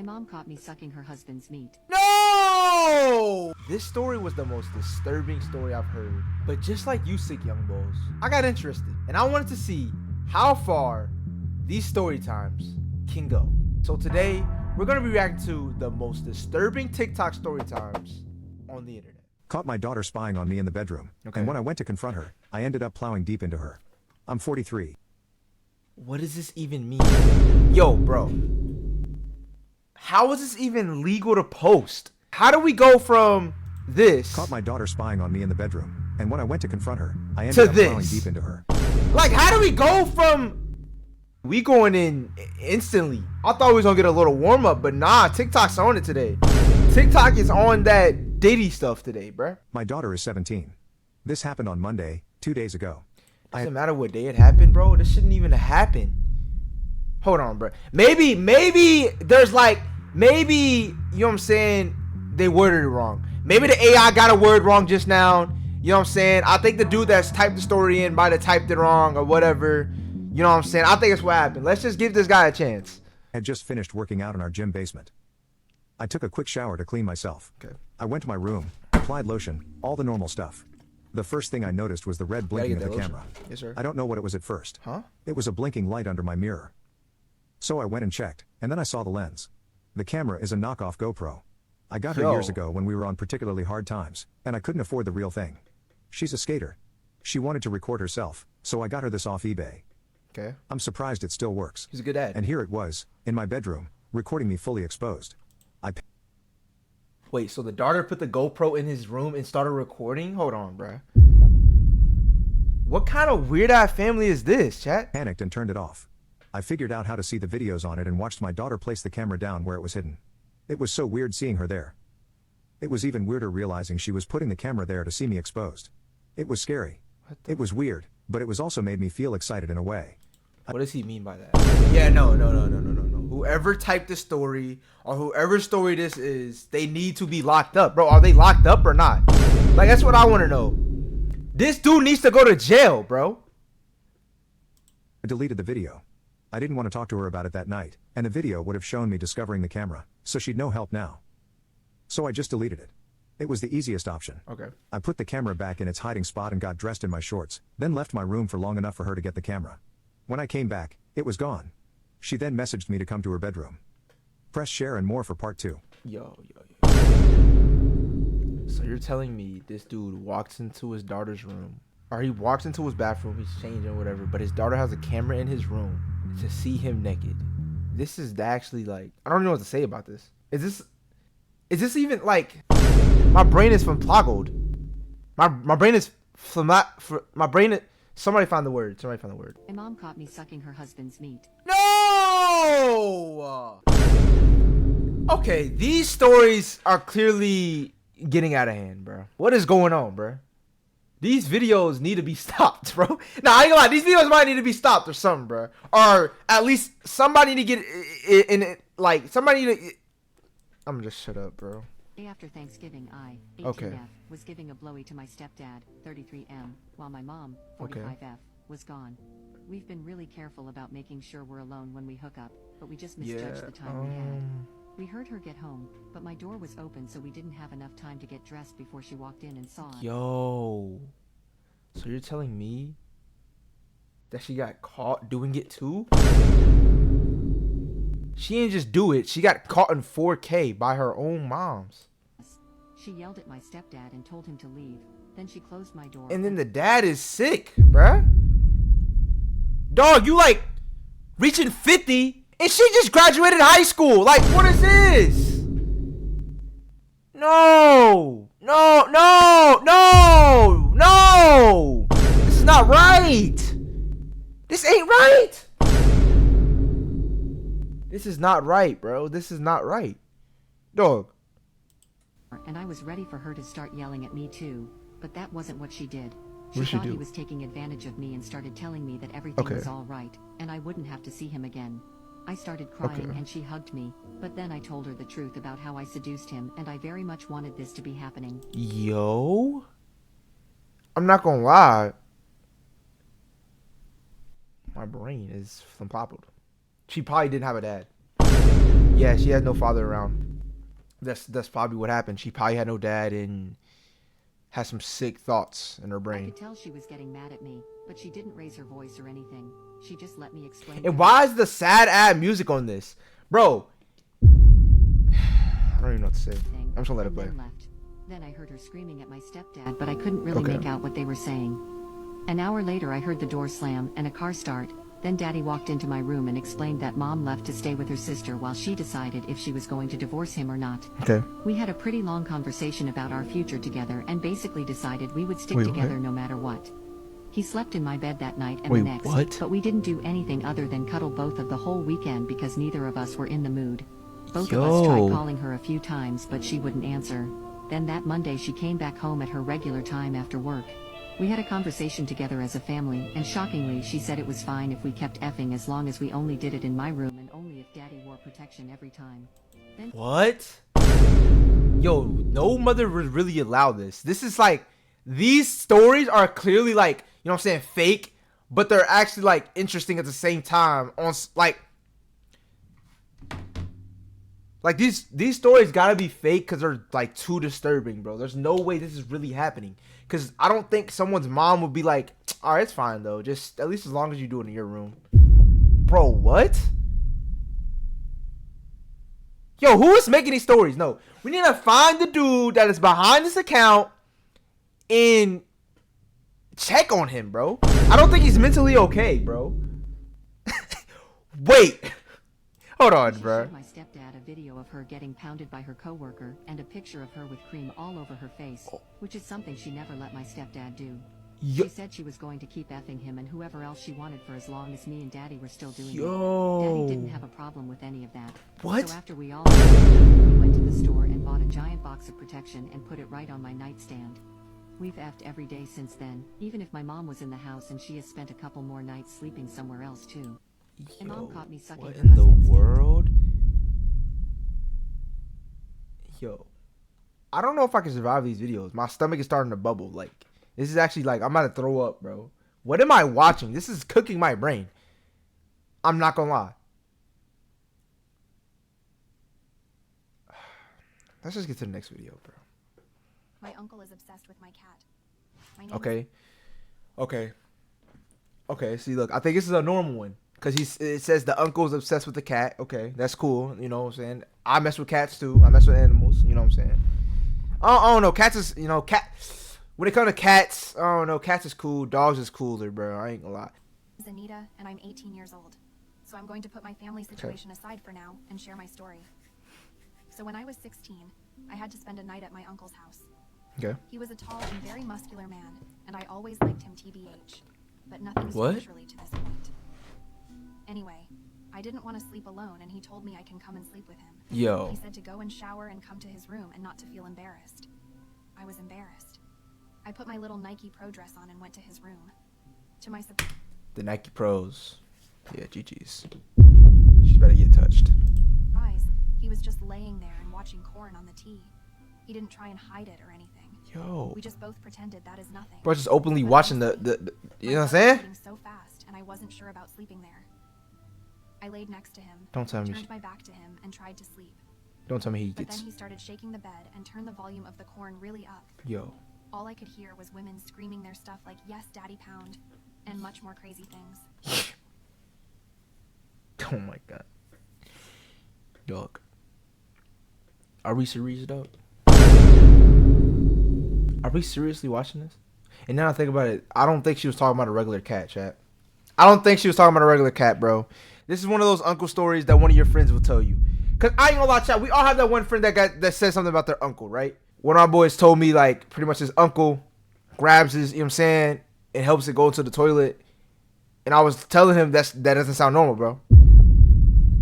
mom caught me sucking her husband's meat. No! This story was the most disturbing story I've heard. But just like you, Sick Young Bulls, I got interested. And I wanted to see how far these story times can go. So today, we're going to be reacting to the most disturbing TikTok story times on the internet. Caught my daughter spying on me in the bedroom. Okay. And when I went to confront her, I ended up plowing deep into her. I'm 43. What does this even mean? Yo, bro. How is this even legal to post? How do we go from this? Caught my daughter spying on me in the bedroom. And when I went to confront her, I ended to up this. plowing deep into her. Like, how do we go from... We going in instantly. I thought we was gonna get a little warm up, but nah, TikTok's on it today. TikTok is on that Diddy stuff today, bruh. My daughter is 17. This happened on Monday, 2 days ago. Doesn't matter what day it happened, bro. This shouldn't even happen. Hold on, bro. Maybe there's like, maybe, you know what I'm saying, they worded it wrong. Maybe the AI got a word wrong just now. You know what I'm saying? I think the dude that's typed the story in might have typed it wrong or whatever. You know what I'm saying? I think it's what happened. Let's just give this guy a chance. I had just finished working out in our gym basement. I took a quick shower to clean myself. Okay. I went to my room, applied lotion, all the normal stuff. The first thing I noticed was the red blinking of the camera. Yes, sir. I don't know what it was at first. Huh? It was a blinking light under my mirror. So I went and checked, and then I saw the lens. The camera is a knockoff GoPro. I got her years ago when we were on particularly hard times, and I couldn't afford the real thing. She's a skater. She wanted to record herself, so I got her this off eBay. Okay. I'm surprised it still works. He's a good dad. And here it was, in my bedroom, recording me fully exposed. Wait, so the daughter put the GoPro in his room and started recording? Hold on, bruh. What kind of weird-ass family is this, chat? Panicked and turned it off. I figured out how to see the videos on it and watched my daughter place the camera down where it was hidden. It was so weird seeing her there. It was even weirder realizing she was putting the camera there to see me exposed. It was scary. It was weird, but it was also made me feel excited in a way. What does he mean by that? Yeah, no. Whoever typed this story or whoever story this is, they need to be locked up. Bro, are they locked up or not? Like, that's what I want to know. This dude needs to go to jail, bro. I deleted the video. I didn't want to talk to her about it that night, and the video would have shown me discovering the camera, so she'd no help now. So I just deleted it. It was the easiest option. Okay. I put the camera back in its hiding spot and got dressed in my shorts, then left my room for long enough for her to get the camera. When I came back, it was gone. She then messaged me to come to her bedroom. Press share and more for part 2. Yo. So you're telling me this dude walks into his daughter's room, or he walks into his bathroom, he's changing whatever, but his daughter has a camera in his room to see him naked. This is actually like, I don't know what to say about this. Is this even like, my brain is toggled. My brain is somebody find the word. My mom caught me sucking her husband's meat. No! Okay, these stories are clearly getting out of hand, bro. What is going on, bro? These videos need to be stopped, bro. Nah, I ain't gonna lie. These videos might need to be stopped or something, bro. Or at least somebody need to get in it. Like, somebody need to... I'm gonna just shut up, bro. Day after Thanksgiving, I, 18F, Okay. was giving a blowy to my stepdad, 33M, while my mom, 45F, was gone. We've been really careful about making sure we're alone when we hook up, but we just misjudged the time we had. We heard her get home, but my door was open, so we didn't have enough time to get dressed before she walked in and saw us. Yo. So you're telling me that she got caught doing it too? She didn't just do it. She got caught in 4K by her own moms. She yelled at my stepdad and told him to leave. Then she closed my door. And then the dad is sick, bruh. Dog, you like reaching 50 and she just graduated high school. Like, what is this? No. This is not right. This ain't right. This is not right, bro. This is not right. Dog. And I was ready for her to start yelling at me too, but that wasn't what she did. She What'd she thought do? he was taking advantage of me and started telling me that everything was all right, and I wouldn't have to see him again. I started crying and she hugged me, but then I told her the truth about how I seduced him, and I very much wanted this to be happening. Yo. I'm not gonna lie. My brain is floppled. She probably didn't have a dad. Yeah, she had no father around. That's probably what happened. She probably had no dad and had some sick thoughts in her I brain. could tell she was getting mad at me, but she didn't raise her voice or anything. She just let me explain. And why is the sad ad music on this, bro? I don't even know what to say. I'm just gonna let it play. Then I heard her screaming at my stepdad, but I couldn't really make out what they were saying. An hour later, I heard the door slam and a car start. Then Daddy walked into my room and explained that Mom left to stay with her sister while she decided if she was going to divorce him or not. Okay. We had a pretty long conversation about our future together and basically decided we would stick together no matter what. He slept in my bed that night and the next, but we didn't do anything other than cuddle both of the whole weekend because neither of us were in the mood. Both of us tried calling her a few times, but she wouldn't answer. Then that Monday she came back home at her regular time after work. We had a conversation together as a family, and shockingly she said it was fine if we kept effing as long as we only did it in my room and only if Daddy wore protection every time. Then What? Yo, no mother would really allow this. This is like, these stories are clearly like, you know what I'm saying, fake, but they're actually like interesting at the same time. On like these stories gotta be fake because they're like too disturbing, bro. There's no way this is really happening. Because I don't think someone's mom would be like, all right, it's fine though. Just at least as long as you do it in your room. Bro, what? Yo, who is making these stories? No, we need to find the dude that is behind this account and check on him, bro. I don't think he's mentally okay, bro. Wait. Hold on, she bro. showed my stepdad a video of her getting pounded by her coworker and a picture of her with cream all over her face, which is something she never let my stepdad do. She said she was going to keep effing him and whoever else she wanted for as long as me and Daddy were still doing it. Daddy didn't have a problem with any of that. What? So after we all we went to the store and bought a giant box of protection and put it right on my nightstand. We've effed every day since then, even if my mom was in the house, and she has spent a couple more nights sleeping somewhere else too. And Mom caught me sucking what her in the husband's dick. world? Yo, I don't know if I can survive these videos. My stomach is starting to bubble. Like, this is actually like, I'm about to throw up, bro. What am I watching? This is cooking my brain. I'm not gonna lie. Let's just get to the next video, bro. My uncle is obsessed with my cat. My name Okay, see, look, I think this is a normal one. Because it says the uncle's obsessed with the cat. Okay, that's cool. You know what I'm saying? I mess with cats, too. I mess with animals. You know what I'm saying? I don't know. Cats is, you know, when it comes to cats, I don't know. Cats is cool. Dogs is cooler, bro. I ain't gonna lie. is Anita, and I'm 18 years old. So I'm going to put my family situation aside for now and share my story. So when I was 16, I had to spend a night at my uncle's house. Okay. He was a tall and very muscular man, and I always liked him TBH. But nothing What? spiritually to this point. Anyway, I didn't want to sleep alone, and he told me I can come and sleep with him. Yo. He said to go and shower and come to his room and not to feel embarrassed. I was embarrassed. I put my little Nike Pro dress on and went to his room. To my surprise, The Nike Pros. Yeah, GG's. She's better get touched. he was just laying there and watching corn on the TV. He didn't try and hide it or anything. Yo. We just both pretended that is nothing. Bro, just openly watching the you know what I'm My heart was saying? beating so fast, and I wasn't sure about sleeping there. I laid next to him, Don't tell me. turned my back to him, and tried to sleep. Don't tell me he But gets. then he started shaking the bed and turned the volume of the corn really up. Yo. All I could hear was women screaming their stuff like, "Yes, Daddy Pound," and much more crazy things. Oh my god. Dog. Are we serious, dog? Are we seriously watching this? And now I think about it, I don't think she was talking about a regular cat, chat. I don't think she was talking about a regular cat, bro. This is one of those uncle stories that one of your friends will tell you. Cause I ain't gonna lie, chat. We all have that one friend that says something about their uncle, right? One of our boys told me like pretty much his uncle grabs his, you know what I'm saying, and helps it go into the toilet. And I was telling him that doesn't sound normal, bro.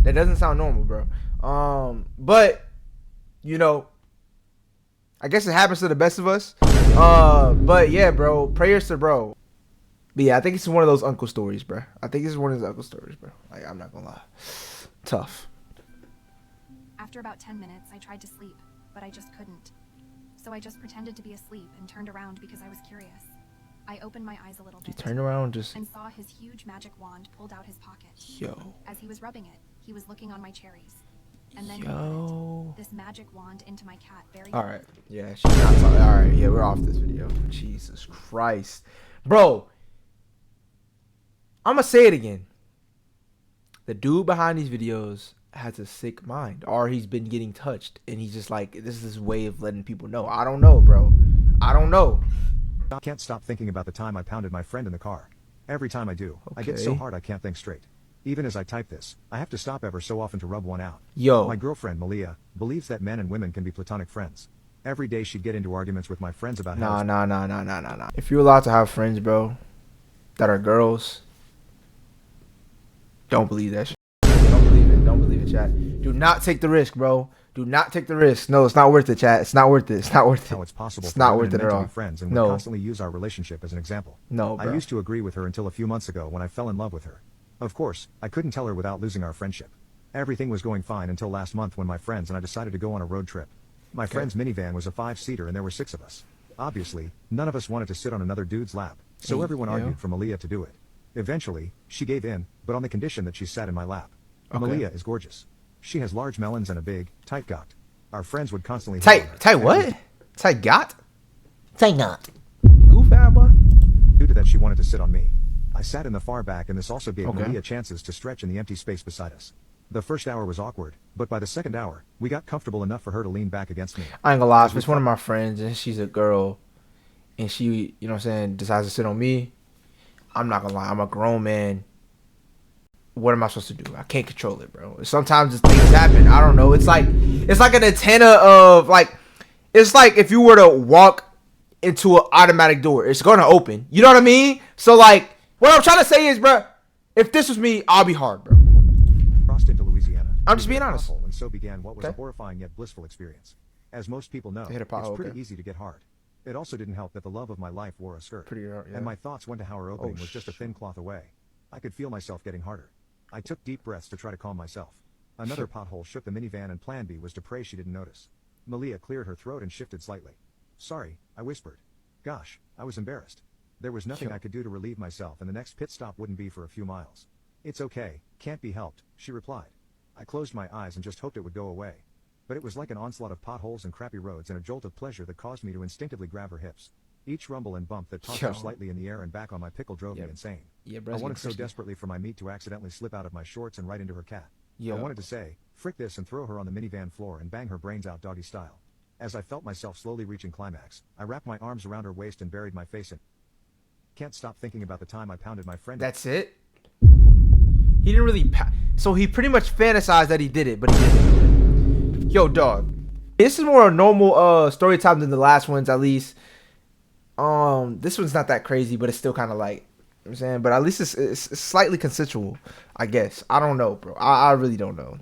That doesn't sound normal, bro. But you know, I guess it happens to the best of us. But yeah, bro, prayers to bro. But yeah, I think it's one of those uncle stories, bro. I think it's one of those uncle stories, bro. Like, I'm not gonna lie. Tough. After about 10 minutes, I tried to sleep, but I just couldn't. So I just pretended to be asleep and turned around because I was curious. I opened my eyes a little You bit turn around just. and saw his huge magic wand pulled out his pocket. Yo. As he was rubbing it, he was looking on my cherries. And then Yo. this magic wand into my cat. Very. All right. Yeah, she's not talking. All right. Yeah, we're off this video. Jesus Christ. Bro. I'm going to say it again. The dude behind these videos has a sick mind, or he's been getting touched and he's just like, this is his way of letting people know. I don't know, bro. I don't know. I can't stop thinking about the time I pounded my friend in the car. Every time I do, I get so hard I can't think straight. Even as I type this, I have to stop ever so often to rub one out. Yo. My girlfriend, Malia, believes that men and women can be platonic friends. Every day she'd get into arguments with my friends about how... Nah. If you're allowed to have friends, bro, that are girls, don't believe that shit. Don't believe it. Don't believe it, chat. Do not take the risk, bro. Do not take the risk. No, it's not worth it, chat. It's not worth it. It's not worth it. How it's possible it's not for worth it women at and men all. to be friends and No. we constantly use our relationship as an example. No, bro. I used to agree with her until a few months ago when I fell in love with her. Of course, I couldn't tell her without losing our friendship. Everything was going fine until last month when my friends and I decided to go on a road trip. My friend's minivan was a 5-seater and there were 6 of us. Obviously, none of us wanted to sit on another dude's lap, so everyone argued for Malia to do it. Eventually, she gave in, but on the condition that she sat in my lap. Malia is gorgeous. She has large melons and a big, tight got. Our friends would constantly... Tight what? Tight got? Tight got. Goof out, boy. Due to that, she wanted to sit on me. I sat in the far back and this also gave Malia chances to stretch in the empty space beside us. The first hour was awkward, but by the second hour, we got comfortable enough for her to lean back against me. I ain't gonna lie, if it's one of my friends and she's a girl and she, you know what I'm saying, decides to sit on me, I'm not gonna lie, I'm a grown man. What am I supposed to do? I can't control it, bro. Sometimes things happen. I don't know. It's like an antenna of like, it's like if you were to walk into an automatic door, it's gonna open. You know what I mean? So like, what I'm trying to say is, bro, if this was me, I'll be hard, bro. Crossed into Louisiana. I'm just being honest. And so began what was a horrifying yet blissful experience. As most people know, it's pretty easy to get hard. It also didn't help that the love of my life wore a skirt. Pretty hard, yeah. And my thoughts went to how her opening was just a thin cloth away. I could feel myself getting harder. I took deep breaths to try to calm myself. Another pothole shook the minivan and plan B was to pray she didn't notice. Malia cleared her throat and shifted slightly. Sorry, I whispered. Gosh, I was embarrassed. There was nothing I could do to relieve myself and the next pit stop wouldn't be for a few miles. It's okay, can't be helped, she replied. I closed my eyes and just hoped it would go away. But it was like an onslaught of potholes and crappy roads and a jolt of pleasure that caused me to instinctively grab her hips. Each rumble and bump that tossed her slightly in the air and back on my pickle drove me insane. I wanted so desperately for my meat to accidentally slip out of my shorts and right into her cat. I wanted to say, frick this, and throw her on the minivan floor and bang her brains out doggy style. As I felt myself slowly reaching climax, I wrapped my arms around her waist and buried my face in. Can't stop thinking about the time I pounded my friend. That's it? He didn't really so he pretty much fantasized that he did it, but he didn't. Yo, dog. This is more a normal story time than the last ones, at least. This one's not that crazy, but it's still kind of like, you know what I'm saying, but at least it's slightly consensual, I guess. I don't know, bro. I really don't know.